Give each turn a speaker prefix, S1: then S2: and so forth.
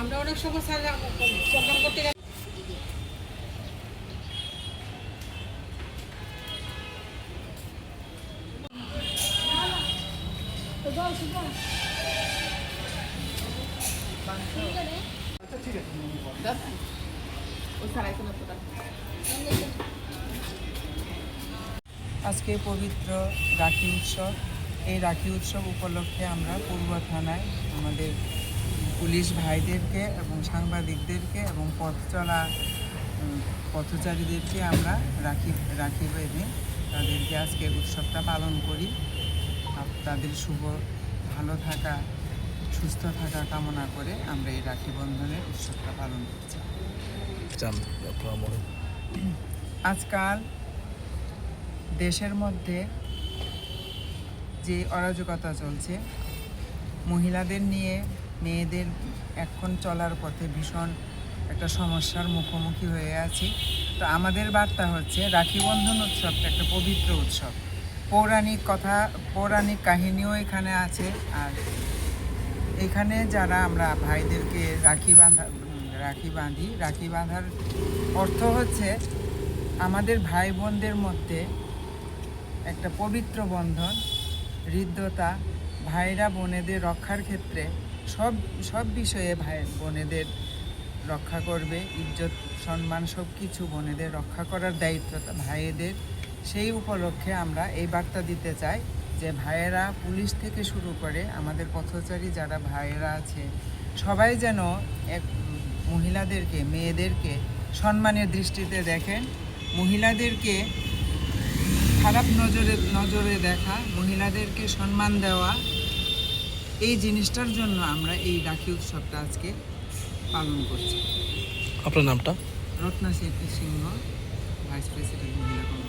S1: আমরা অনেক সময় প্রোগ্রাম করতে গেলে
S2: আজকে পবিত্র রাখি উৎসব। এই রাখি উৎসব উপলক্ষে আমরা পূর্ব থানায় আমাদের পুলিশ ভাইদেরকে এবং সাংবাদিকদেরকে এবং পথচারীদেরকে আমরা রাখি বেঁধে তাদেরকে আজকে উৎসবটা পালন করি। তাদের শুভ ভালো থাকা, সুস্থ থাকা কামনা করে আমরা এই রাখি বন্ধনের উৎসবটা পালন করছি। আজকাল দেশের মধ্যে যে অরাজকতা চলছে, মহিলাদের নিয়ে মেয়েদের এখন চলার পথে ভীষণ একটা সমস্যার মুখোমুখি হয়ে আছি। তো আমাদের বার্তা হচ্ছে রাখি বন্ধন উৎসবটা একটা পবিত্র উৎসব। পৌরাণিক কাহিনীও এখানে আছে। আর এখানে যারা আমরা ভাইদেরকে রাখি বাঁধি, রাখি বাঁধার অর্থ হচ্ছে আমাদের ভাই বোনদের মধ্যে একটা পবিত্র বন্ধন, হৃদ্যতা। ভাইরা বোনেদের রক্ষার ক্ষেত্রে সব বিষয়ে ভাই বোনেদের রক্ষা করবে, ইজ্জত সম্মান সব কিছু বোনেদের রক্ষা করার দায়িত্ব ভাইয়েদের। সেই উপলক্ষে আমরা এই বার্তা দিতে চাই যে ভাইয়েরা পুলিশ থেকে শুরু করে আমাদের পথচারী যারা ভাইয়েরা আছে সবাই যেন মহিলাদেরকে, মেয়েদেরকে সম্মানের দৃষ্টিতে দেখেন। মহিলাদেরকে খারাপ নজরে দেখা, মহিলাদেরকে সম্মান দেওয়া, এই জিনিসটার জন্য আমরা এই রাখি উৎসবটা আজকে পালন করছি।
S3: আপনার নামটা?
S2: রত্না সিংহ, ভাইস প্রেসিডেন্ট মহিলা কংগ্রেস।